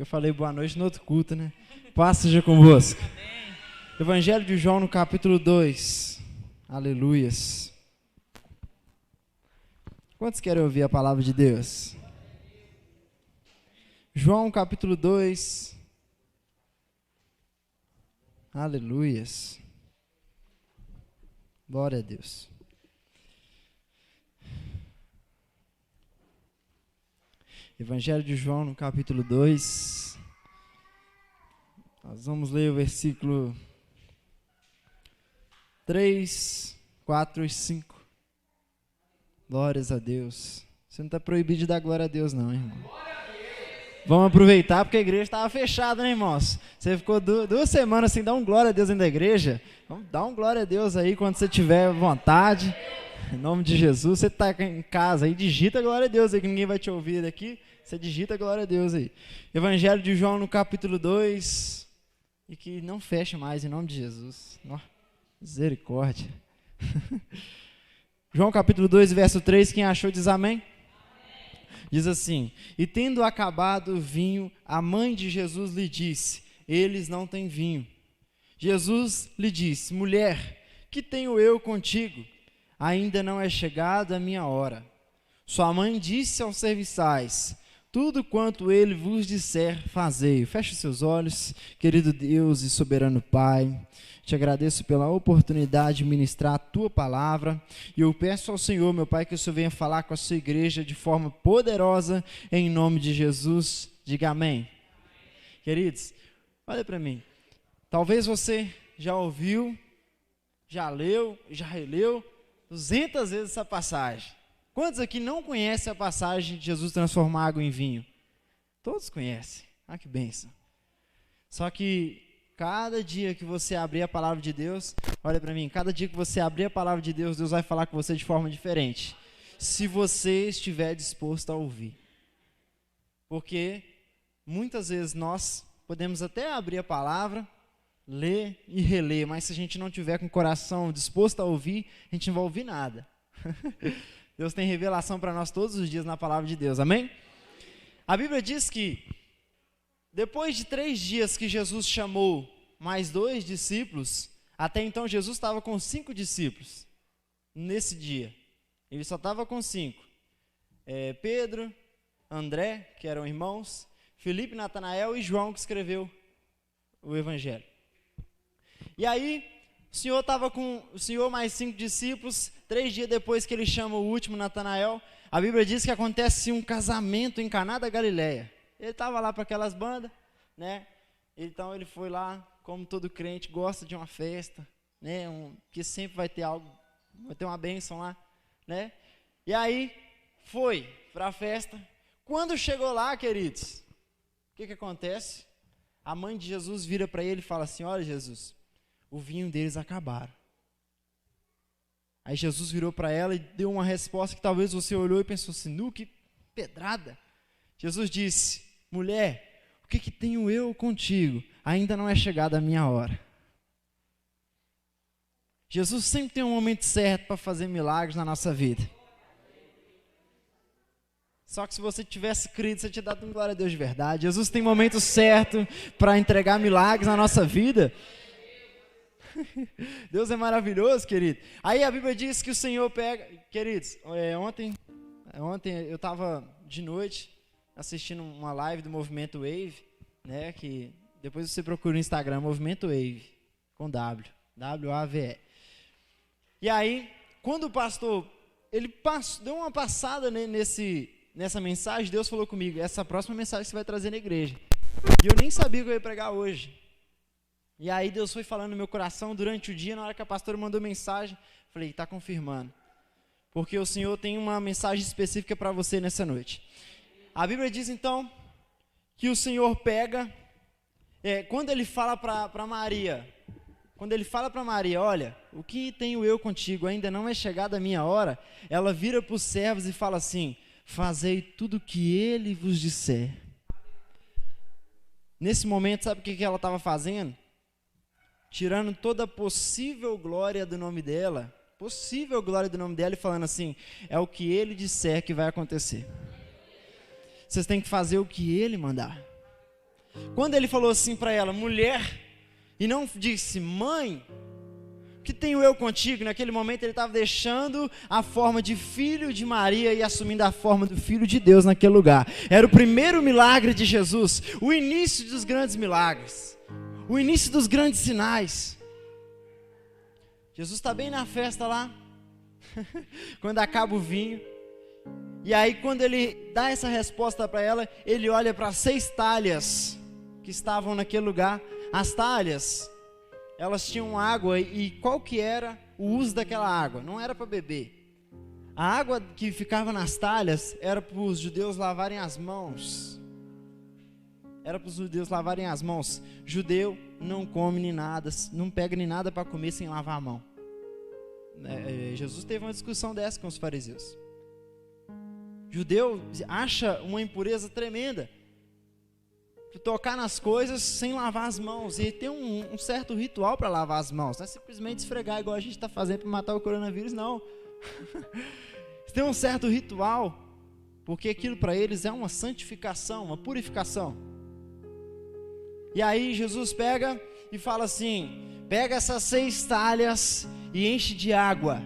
que eu falei boa noite no outro culto, né? Paz seja convosco. Amém. Evangelho de João no capítulo 2. Aleluias. Quantos querem ouvir a palavra de Deus? João capítulo 2. Aleluias. Glória a Deus. Evangelho de João no capítulo 2. Nós vamos ler o versículo 3, 4 e 5. Glórias a Deus. Você não está proibido de dar glória a Deus não, irmão. Vamos aproveitar porque a igreja estava fechada, né, irmãos? Você ficou 2 semanas sem dar um glória a Deus dentro da igreja. Vamos dar um glória a Deus aí quando você tiver vontade. Em nome de Jesus. Você está em casa aí, digita glória a Deus aí, que ninguém vai te ouvir daqui. Você digita glória a Deus aí. Evangelho de João no capítulo 2. E que não feche mais, em nome de Jesus. Oh, misericórdia. João capítulo 2, verso 3. Quem achou diz amém. Diz assim: e tendo acabado o vinho, a mãe de Jesus lhe disse: eles não têm vinho. Jesus lhe disse: mulher, que tenho eu contigo? Ainda não é chegada a minha hora. Sua mãe disse aos serviçais: tudo quanto ele vos disser, fazei. Feche seus olhos, querido Deus e soberano Pai. Te agradeço pela oportunidade de ministrar a Tua palavra. E eu peço ao Senhor, meu Pai, que o Senhor venha falar com a sua igreja de forma poderosa, em nome de Jesus. Diga amém. Queridos, olha para mim. Talvez você já ouviu, já leu, já releu 200 vezes essa passagem. Quantos aqui não conhecem a passagem de Jesus transformar água em vinho? Todos conhecem. Ah, que bênção. Só que cada dia que você abrir a palavra de Deus, olha para mim, cada dia que você abrir a palavra de Deus, Deus vai falar com você de forma diferente. Se você estiver disposto a ouvir. Porque muitas vezes nós podemos até abrir a palavra, ler e reler, mas se a gente não tiver com o coração disposto a ouvir, a gente não vai ouvir nada. Deus tem revelação para nós todos os dias na palavra de Deus, amém? A Bíblia diz que depois de 3 dias que Jesus chamou mais 2 discípulos, até então Jesus estava com 5 discípulos nesse dia. Ele só estava com 5. Pedro, André, que eram irmãos, Filipe, Natanael e João, que escreveu o Evangelho. E aí, o Senhor estava com o Senhor mais 5 discípulos. 3 dias depois que ele chama o último, Natanael, a Bíblia diz que acontece um casamento em Caná da Galileia. Ele estava lá para aquelas bandas, né? Então ele foi lá, como todo crente, gosta de uma festa, né? Que sempre vai ter algo, vai ter uma bênção lá, né? E aí, foi para a festa. Quando chegou lá, queridos, o que acontece? A mãe de Jesus vira para ele e fala assim: olha, Jesus, o vinho deles acabaram. Aí Jesus virou para ela e deu uma resposta que talvez você olhou e pensou assim: que pedrada. Jesus disse: mulher, o que tenho eu contigo? Ainda não é chegada a minha hora. Jesus sempre tem um momento certo para fazer milagres na nossa vida. Só que se você tivesse crido, você tinha dado um glória a Deus de verdade. Jesus tem momento certo para entregar milagres na nossa vida. Deus é maravilhoso, querido. Aí a Bíblia diz que o Senhor pega... Queridos, ontem eu estava de noite assistindo uma live do Movimento Wave, né, que depois você procura no Instagram, Movimento Wave, com W, W-A-V-E. E aí, quando o pastor, ele deu uma passada nessa mensagem, Deus falou comigo: essa próxima mensagem você vai trazer na igreja. E eu nem sabia que eu ia pregar hoje. E aí Deus foi falando no meu coração durante o dia, na hora que a pastora mandou mensagem, falei: está confirmando. Porque o Senhor tem uma mensagem específica para você nessa noite. A Bíblia diz então que o Senhor pega, quando ele fala para Maria, olha, o que tenho eu contigo? Ainda não é chegada a minha hora. Ela vira para os servos e fala assim: fazei tudo o que ele vos disser. Nesse momento, sabe o que ela estava fazendo? Tirando toda a possível glória do nome dela, e falando assim: é o que ele disser que vai acontecer. Vocês têm que fazer o que ele mandar. Quando ele falou assim para ela, mulher, e não disse, mãe, que tenho eu contigo? Naquele momento ele estava deixando a forma de filho de Maria e assumindo a forma do Filho de Deus naquele lugar. Era o primeiro milagre de Jesus, o início dos grandes milagres, o início dos grandes sinais. Jesus está bem na festa lá, quando acaba o vinho, e aí quando ele dá essa resposta para ela, ele olha para 6 talhas que estavam naquele lugar. As talhas, elas tinham água, e qual que era o uso daquela água? Não era para beber. A água que ficava nas talhas era para os judeus lavarem as mãos. Era para os judeus lavarem as mãos. Judeu não come nem nada, não pega nem nada para comer sem lavar a mão. Jesus teve uma discussão dessa com os fariseus. Judeu acha uma impureza tremenda tocar nas coisas sem lavar as mãos, e tem um certo ritual para lavar as mãos, não é simplesmente esfregar igual a gente está fazendo para matar o coronavírus, não. Tem um certo ritual, porque aquilo para eles é uma santificação, uma purificação. E aí Jesus pega e fala assim, pega essas 6 talhas e enche de água.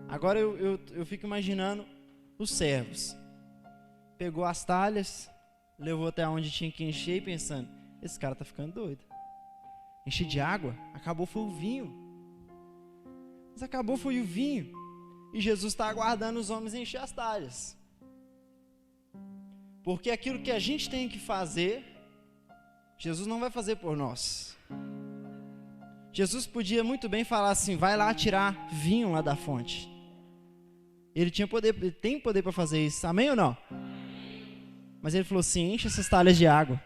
Agora eu fico imaginando os servos. Pegou as talhas, levou até onde tinha que encher e pensando, esse cara está ficando doido. Encher de água, acabou foi o vinho. Mas acabou foi o vinho. E Jesus está aguardando os homens encher as talhas. Porque aquilo que a gente tem que fazer, Jesus não vai fazer por nós. Jesus podia muito bem falar assim, vai lá tirar vinho lá da fonte. Ele tinha poder, ele tem poder para fazer isso, amém ou não? Mas ele falou assim, enche essas talhas de água.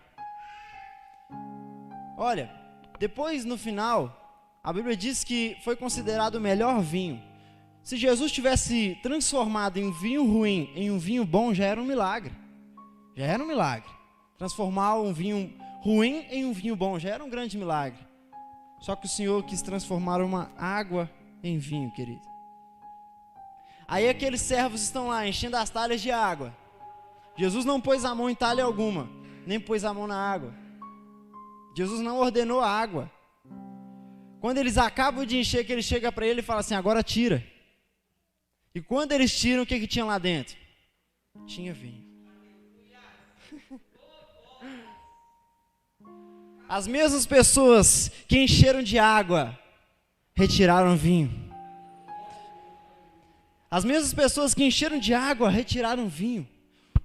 Olha, depois no final, a Bíblia diz que foi considerado o melhor vinho. Se Jesus tivesse transformado em um vinho ruim em um vinho bom, já era um milagre. Já era um milagre. Transformar um vinho ruim em um vinho bom, já era um grande milagre. Só que o Senhor quis transformar uma água em vinho, querido. Aí aqueles servos estão lá, enchendo as talhas de água. Jesus não pôs a mão em talha alguma, nem pôs a mão na água. Jesus não ordenou a água. Quando eles acabam de encher, que ele chega para ele e fala assim, agora tira. E quando eles tiram, o que tinha lá dentro? Tinha vinho. As mesmas pessoas que encheram de água, retiraram vinho. As mesmas pessoas que encheram de água, retiraram vinho.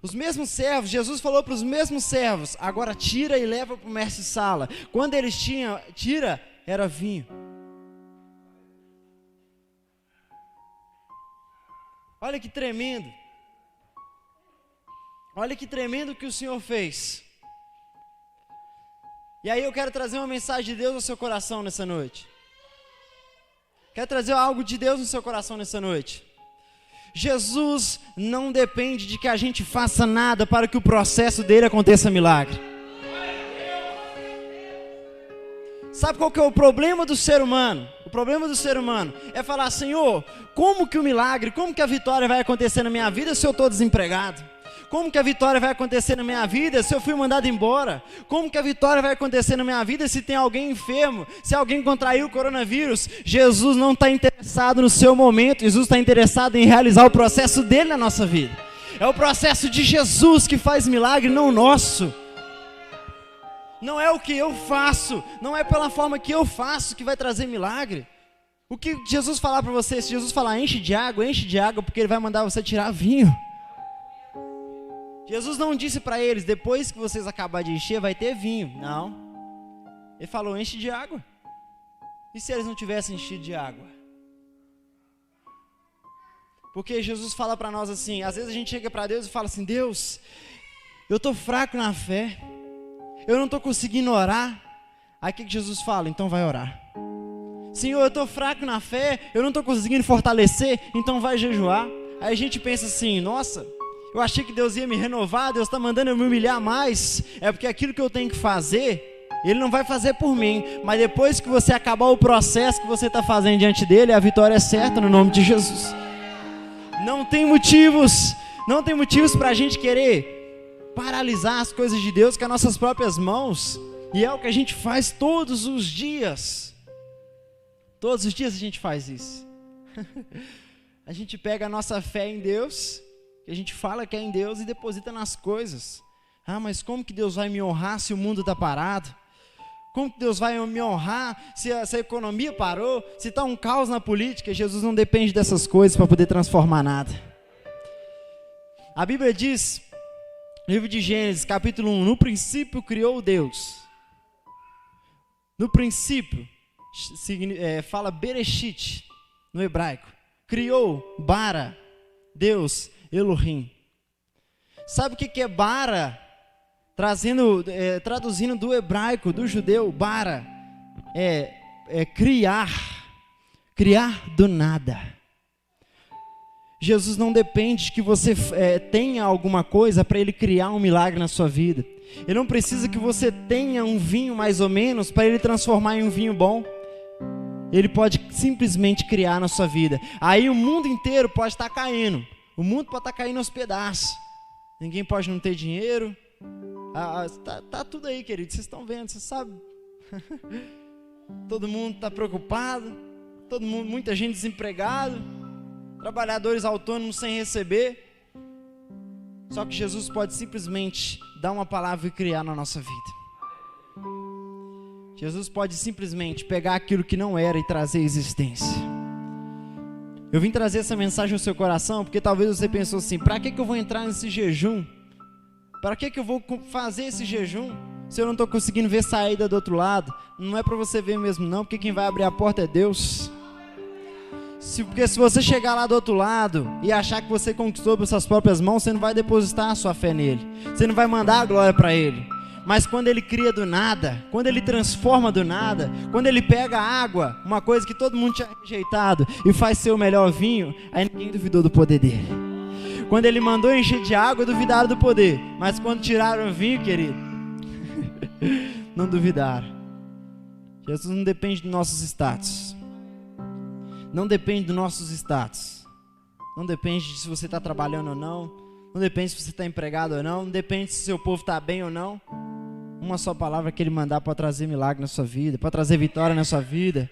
Os mesmos servos, Jesus falou para os mesmos servos, agora tira e leva para o mestre-sala. Quando eles tira, era vinho. Olha que tremendo. Olha que tremendo que o Senhor fez. E aí eu quero trazer uma mensagem de Deus ao seu coração nessa noite. Quero trazer algo de Deus no seu coração nessa noite. Jesus não depende de que a gente faça nada para que o processo dele aconteça milagre. Sabe qual que é o problema do ser humano? O problema do ser humano é falar, Senhor, como que o milagre, como que a vitória vai acontecer na minha vida se eu estou desempregado? Como que a vitória vai acontecer na minha vida se eu fui mandado embora? Como que a vitória vai acontecer na minha vida se tem alguém enfermo? Se alguém contraiu o coronavírus? Jesus não está interessado no seu momento. Jesus está interessado em realizar o processo dele na nossa vida. É o processo de Jesus que faz milagre, não o nosso. Não é o que eu faço, não é pela forma que eu faço que vai trazer milagre. O que Jesus falar para você, se Jesus falar enche de água, porque ele vai mandar você tirar vinho. Jesus não disse para eles, depois que vocês acabarem de encher, vai ter vinho. Não. Ele falou, enche de água. E se eles não tivessem enchido de água? Porque Jesus fala para nós assim, às vezes a gente chega para Deus e fala assim, Deus, eu estou fraco na fé, eu não estou conseguindo orar. Aí o que Jesus fala? Então vai orar. Senhor, eu estou fraco na fé, eu não estou conseguindo fortalecer, então vai jejuar. Aí a gente pensa assim, nossa, eu achei que Deus ia me renovar, Deus está mandando eu me humilhar mais. É porque aquilo que eu tenho que fazer, Ele não vai fazer por mim. Mas depois que você acabar o processo que você está fazendo diante dEle, a vitória é certa no nome de Jesus. Não tem motivos para a gente querer paralisar as coisas de Deus com as nossas próprias mãos. E é o que a gente faz todos os dias. Todos os dias a gente faz isso. A gente pega a nossa fé em Deus, que a gente fala que é em Deus, e deposita nas coisas. Ah, mas como que Deus vai me honrar se o mundo está parado? Como que Deus vai me honrar se a economia parou? Se está um caos na política? Jesus não depende dessas coisas para poder transformar nada. A Bíblia diz, no livro de Gênesis, capítulo 1, no princípio criou Deus. No princípio, fala Bereshit, no hebraico. Criou, bara, Deus, Elohim. Sabe o que é bara? Traduzindo do hebraico, do judeu, bara, criar do nada. Jesus não depende que você tenha alguma coisa para Ele criar um milagre na sua vida. Ele não precisa que você tenha um vinho mais ou menos para Ele transformar em um vinho bom. Ele pode simplesmente criar na sua vida. Aí o mundo inteiro pode estar caindo. O mundo pode estar caindo aos pedaços. Ninguém pode não ter dinheiro. Tá tudo aí, querido. Vocês estão vendo, vocês sabem. Todo mundo está preocupado. Muita gente desempregada. Trabalhadores autônomos sem receber. Só que Jesus pode simplesmente dar uma palavra e criar na nossa vida. Jesus pode simplesmente pegar aquilo que não era e trazer existência. Eu vim trazer essa mensagem ao seu coração porque talvez você pensou assim: para que eu vou entrar nesse jejum? Para que eu vou fazer esse jejum se eu não estou conseguindo ver saída do outro lado? Não é para você ver mesmo não, porque quem vai abrir a porta é Deus. Porque se você chegar lá do outro lado e achar que você conquistou por suas próprias mãos, você não vai depositar a sua fé nele. Você não vai mandar a glória para ele. Mas quando ele cria do nada, quando ele transforma do nada, quando ele pega a água, uma coisa que todo mundo tinha rejeitado, e faz ser o melhor vinho, aí ninguém duvidou do poder dele. Quando ele mandou encher de água, duvidaram do poder. Mas quando tiraram o vinho, querido, não duvidaram. Jesus não depende dos nossos status. Não depende dos nossos status. Não depende de se você está trabalhando ou não. Não depende se você está empregado ou não. Não depende se seu povo está bem ou não. Uma só palavra que ele mandar pode trazer milagre na sua vida, pode trazer vitória na sua vida.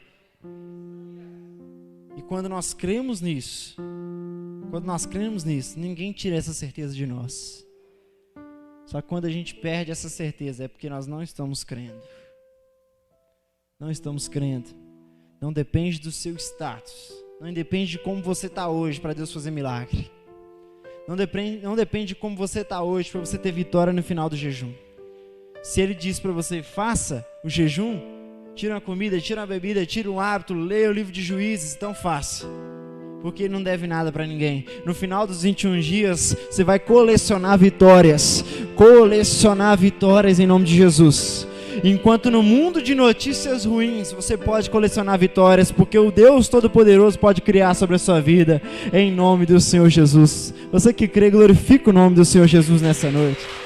E quando nós cremos nisso, ninguém tira essa certeza de nós. Só que quando a gente perde essa certeza é porque nós não estamos crendo. Não estamos crendo. Não depende do seu status. Não depende de como você está hoje para Deus fazer milagre. Não depende de como você está hoje para você ter vitória no final do jejum. Se ele diz para você, faça o jejum, tira uma comida, tira uma bebida, tira um hábito, leia o livro de Juízes, então faça. Porque ele não deve nada para ninguém. No final dos 21 dias, você vai colecionar vitórias. Colecionar vitórias em nome de Jesus. Enquanto no mundo de notícias ruins, você pode colecionar vitórias, porque o Deus Todo-Poderoso pode criar sobre a sua vida, em nome do Senhor Jesus. Você que crê, glorifica o nome do Senhor Jesus nessa noite.